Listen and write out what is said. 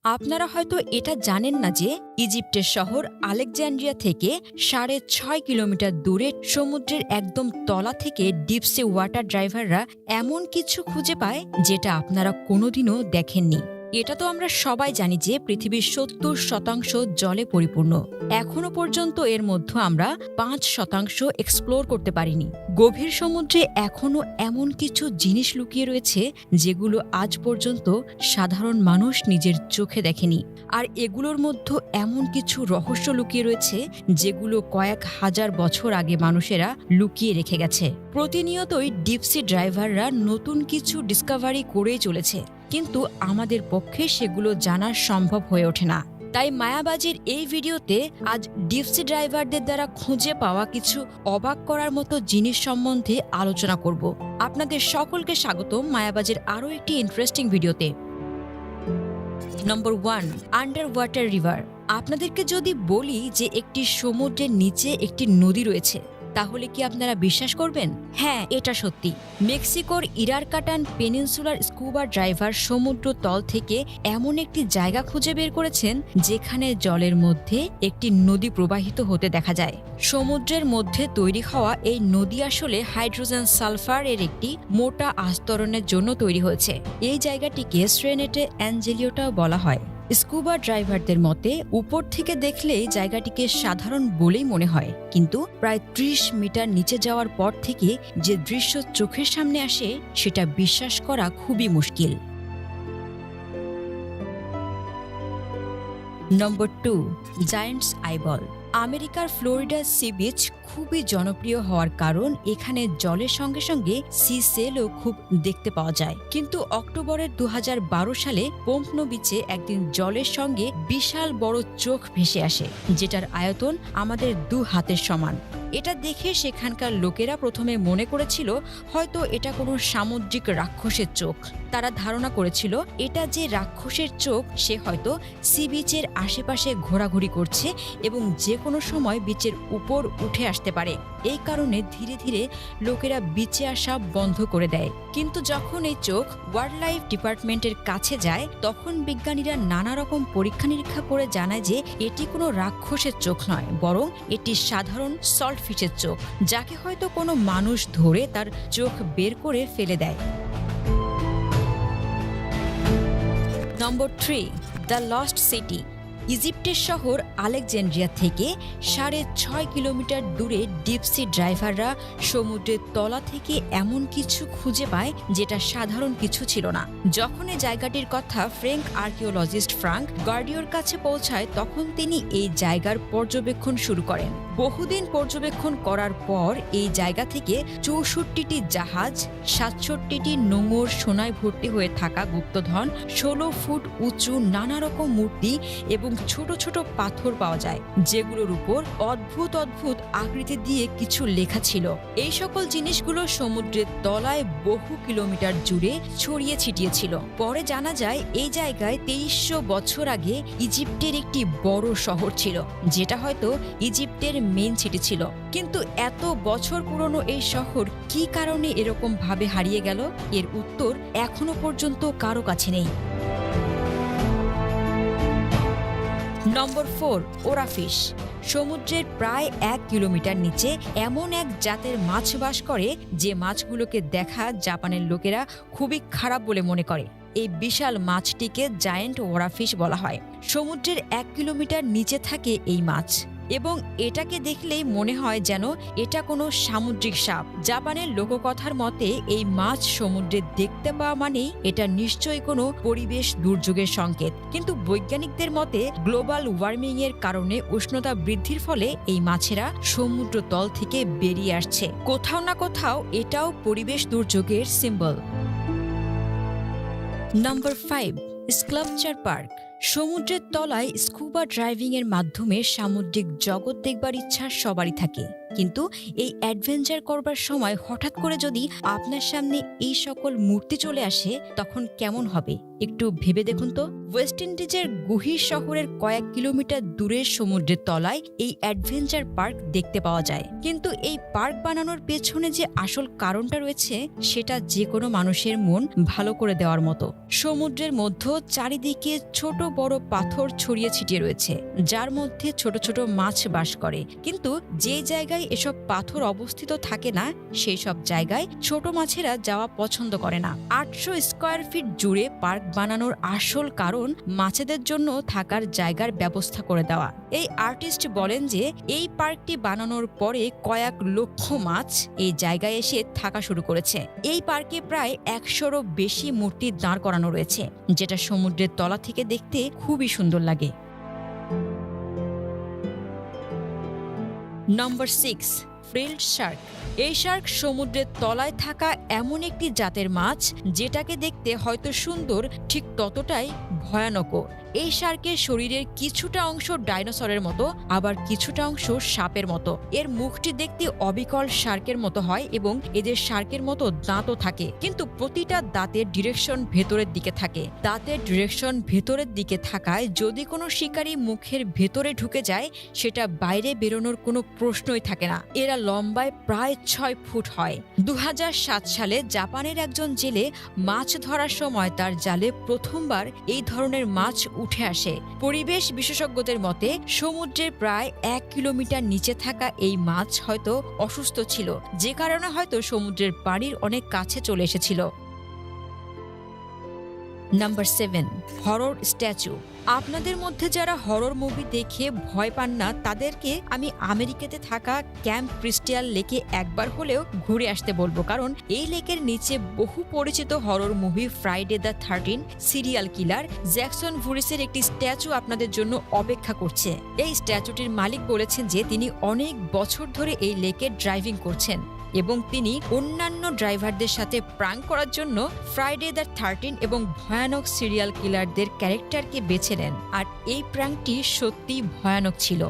আপনারা হয়তো এটা জানেন না যে ইজিপ্টের শহর আলেকজান্দ্রিয়া থেকে ৬.৫ কিলোমিটার দূরে সমুদ্রের একদম তলা থেকে ডিপসি ওয়াটার ড্রাইভাররা এমন কিছু খুঁজে পায় যেটা আপনারা কোনোদিনও দেখেননি। এটা তো আমরা সবাই জানি যে পৃথিবীর ৭০% জলে পরিপূর্ণ। এখনো পর্যন্ত এর মধ্যে আমরা ৫% এক্সপ্লোর করতে পারিনি। গভীর সমুদ্রে এখনো এমন কিছু জিনিস লুকিয়ে রয়েছে যেগুলো আজ পর্যন্ত সাধারণ মানুষ নিজের চোখে দেখেনি। আর এগুলোর মধ্যে এমন কিছু রহস্য লুকিয়ে রয়েছে যেগুলো কয়েক হাজার বছর আগে মানুষেরা লুকিয়ে রেখে গেছে। প্রতিনিয়তই ডিপসি ড্রাইভাররা নতুন কিছু ডিসকভারি করেই চলেছে, কিন্তু আমাদের পক্ষে সেগুলো জানা সম্ভব হয়ে ওঠে না। তাই মায়াবাজির এই ভিডিওতে আজ ডিপসি ড্রাইভারদের দ্বারা খুঁজে পাওয়া কিছু অবাক করার মতো জিনিস সম্বন্ধে আলোচনা করব। আপনাদের সকলকে স্বাগতম মায়াবাজির আরও একটি ইন্টারেস্টিং ভিডিওতে। নম্বর 1, আন্ডার ওয়াটার রিভার। আপনাদেরকে যদি বলি যে একটি সমুদ্রের নিচে একটি নদী রয়েছে, তাহলে কি আপনারা বিশ্বাস করবেন? হ্যাঁ, এটা সত্যি। মেক্সিকোর ইরারকাটান পেনিনসুলার স্কুবা ড্রাইভার সমুদ্র তল থেকে এমন একটি জায়গা খুঁজে বের করেছেন যেখানে জলের মধ্যে একটি নদী প্রবাহিত হতে দেখা যায়। সমুদ্রের মধ্যে তৈরি হওয়া এই নদী আসলে হাইড্রোজেন সালফার এর একটি মোটা আস্তরণের জন্য তৈরি হয়েছে। এই জায়গাটিকে স্ট্রেনেটে অ্যাঞ্জেলিওটাও বলা হয়। স্কুবা ড্রাইভারদের মতে উপর থেকে দেখলেই জায়গাটিকে সাধারণ বলেই মনে হয়, কিন্তু প্রায় ৩০ মিটার নিচে যাওয়ার পর থেকে যে দৃশ্য চোখের সামনে আসে সেটা বিশ্বাস করা খুবই মুশকিল। নম্বর 2, জায়ান্টস আইবল। আমেরিকার ফ্লোরিডা সি বিচ খুবই জনপ্রিয় হওয়ার কারণ এখানে জলের সঙ্গে সঙ্গে সি সেলও খুব দেখতে পাওয়া যায়। কিন্তু অক্টোবরের ২০১২ সালে পোম্পনো বিচে একদিন জলের সঙ্গে বিশাল বড় চোখ ভেসে আসে, যেটার আয়তন আমাদের ২ হাতের সমান। এটা দেখে সেখানকার লোকেরা প্রথমে মনে করেছিল হয়তো এটা কোনো সামুদ্রিক রাক্ষসের চোখ। তারা ধারণা করেছিল এটা যে রাক্ষসের চোখ সে হয়তো সি বিচের আশেপাশে ঘোরাঘুরি করছে এবং যে কোনো সময় বিচের উপর উঠে আসতে পারে। এই কারণে ধীরে ধীরে লোকেরা বিচে আসা বন্ধ করে দেয়। কিন্তু যখন এই চোখ ওয়াইল্ড লাইফ ডিপার্টমেন্টের কাছে যায়, তখন বিজ্ঞানীরা নানা রকম পরীক্ষা নিরীক্ষা করে জানায় যে এটি কোনো রাক্ষসের চোখ নয়, বরং এটি সাধারণ সল্ট ফিশের চোখ, যাকে হয়তো কোনো মানুষ ধরে তার চোখ বের করে ফেলে দেয়। নম্বর 3, দ্য লস্ট সিটি। ইজিপ্টের শহর আলেকজান্দ্রিয়া থেকে ৬.৫ কিলোমিটার দূরে ডিপসি ড্রাইভাররা সমুদ্রের তলা থেকে এমন কিছু খুঁজে পায় যেটা সাধারণ কিছু ছিল না। যখন এই জায়গাটির কথা ফ্রেঞ্চ আর্কিওলজিস্ট ফ্রাঙ্ক গার্ডিওর কাছে পৌঁছায়, তখন তিনি এই জায়গার পর্যবেক্ষণ শুরু করেন। বহুদিন পর্যবেক্ষণ করার পর এই জায়গা থেকে ৬৪টি জাহাজ, ৬৭টি নোঙর সোনায় ভর্তি হয়ে থাকা গুপ্তধন, ১৬ ফুট উঁচু নানা রকম মূর্তি এবং ছোট ছোট পাথর পাওয়া যায়, যেগুলোর উপর অদ্ভুত অদ্ভুত আকৃতি দিয়ে কিছু লেখা ছিল। এই সকল জিনিসগুলো সমুদ্রের তলায় বহু কিলোমিটার জুড়ে ছড়িয়ে ছিটিয়ে ছিল। পরে জানা যায় এই জায়গায় ২৩০০ বছর আগে ইজিপ্টের একটি বড় শহর ছিল, যেটা হয়তো ইজিপ্টের মেইন সিটি ছিল। কিন্তু এত বছর পুরনো এই শহর কী কারণে এরকম ভাবে হারিয়ে গেল, এর উত্তর এখনো পর্যন্ত কারো কাছে নেই। নম্বর 4, ওরাফিশ। সমুদ্রের প্রায় ১ কিলোমিটার নিচে এমন এক জাতের মাছ বাস করে যে মাছগুলোকে দেখা জাপানের লোকেরা খুবই খারাপ বলে মনে করে। এই বিশাল মাছটিকে জায়ান্ট ওরাফিশ বলা হয়। সমুদ্রের ১ কিলোমিটার নিচে থাকে এই মাছ এবং এটাকে দেখলেই মনে হয় যেন এটা কোনো সামুদ্রিক সাপ। জাপানের লোককথার মতে এই মাছ সমুদ্রে দেখতে পাওয়া মানেই এটা নিশ্চয়ই কোনো পরিবেশ দুর্যোগের সংকেত। কিন্তু বৈজ্ঞানিকদের মতে গ্লোবাল ওয়ার্মিং এর কারণে উষ্ণতা বৃদ্ধির ফলে এই মাছেরা সমুদ্র তল থেকে বেরিয়ে আসছে। কোথাও না কোথাও এটাও পরিবেশ দুর্যোগের সিম্বল। নম্বর 5, স্কাল্পচার পার্ক। সমুদ্রের তলায় স্কুবা ড্রাইভিং এর মাধ্যমে সামুদ্রিক জগৎ দেখবার ইচ্ছা সবারই থাকে, কিন্তু এই অ্যাডভেঞ্চার করবার সময় হঠাৎ করে যদি আপনার সামনে এই সকল মূর্তি চলে আসে তখন কেমন হবে একটু ভেবে দেখুন তো। ওয়েস্ট ইন্ডিজের গুহি শহরের কয়েক কিলোমিটার দূরের সমুদ্রের তলায় এই অ্যাডভেঞ্চার পার্ক দেখতে পাওয়া যায়। কিন্তু এই পার্ক বানানোর পেছনে যে আসল কারণটা রয়েছে সেটা যে কোনো মানুষের মন ভালো করে দেওয়ার মতো। সমুদ্রের মধ্য চারিদিকে ছোট বড় পাথর ছড়িয়ে ছিটিয়ে রয়েছে, যার মধ্যে ছোট ছোট মাছ বাস করে। কিন্তু যে জায়গায় এসব পাথর অবস্থিত থাকে না সেই সব জায়গায় ছোট মাছেরা যাওয়া পছন্দ করে না। 800 স্কয়ার ফিট জুড়ে পার্ক বানানোর আসল কারণ মাছেদের জন্য থাকার জায়গার ব্যবস্থা করে দেওয়া। এই আর্টিস্ট বলেন যে এই পার্কটি বানানোর পরে কয়েক লক্ষ মাছ এই জায়গায় এসে থাকা শুরু করেছে। এই পার্কে প্রায় 100রও বেশি মূর্তি দাঁড় করানো রয়েছে, যেটা সমুদ্রের তলা থেকে দেখতে খুবই সুন্দর লাগে। নম্বর 6, ফ্রিলড শার্ক। এই শার্ক সমুদ্রের তলায় থাকা এমন একটি জাতের মাছ যেটাকে দেখতে হয়তো সুন্দর, ঠিক ততটাই ভয়ানকও। এই শার্কের শরীরের কিছুটা অংশ ডাইনোসরের মতো, আবার কিছুটা অংশ সাপের মতো। এর মুখটি দেখতে অবিকল শার্কের মতো হয় এবং এদের শার্কের মতো দাঁতও থাকে, কিন্তু প্রতিটা দাঁতের ডিরেকশন ভেতরের দিকে থাকে। দাঁতের ডিরেকশন ভেতরের দিকে থাকায় যদি কোনো শিকারী মুখের ভেতরে ঢুকে যায় সেটা বাইরে বেরোনোর কোনো প্রশ্নই থাকে না। এরা লম্বায় প্রায় 6 ফুট হয়। 2007 সালে জাপানের একজন জেলে মাছ ধরার সময় তার জালে প্রথমবার এই ধরনের মাছ উঠে আসে। পরিবেশ বিশেষজ্ঞদের মতে সমুদ্রের প্রায় 1 কিলোমিটার নিচে থাকা এই মাছ হয়তো অসুস্থ ছিল, যে কারণে হয়তো সমুদ্রের পানির অনেক কাছে চলে এসেছিল। Number 7, horror statue. আপনাদের মধ্যে যারা হরর মুভি দেখে ভয় পান না তাদেরকে আমি আমেরিকাতে থাকা ক্যাম্প ক্রিস্টাল লেকে একবার হলেও ঘুরে আসতে বলবো, কারণ এই লেকের নিচে বহু পরিচিত horror movie Friday the 13 serial killer Jackson ভুরিসের একটি স্ট্যাচু আপনাদের জন্য অপেক্ষা করছে। এই স্ট্যাচুটির মালিক বলেছেন যে তিনি অনেক বছর ধরে এই লেকে ড্রাইভিং করছেন এবং তিনি অন্যান্য ড্রাইভারদের সাথে প্রাঙ্ক করার জন্য ফ্রাইডে দ্য 13 এবং ভয়ানক সিরিয়াল কিলারদের ক্যারেক্টারকে বেছে নেন। আর এই প্রাঙ্কটি সত্যি ভয়ানক ছিল।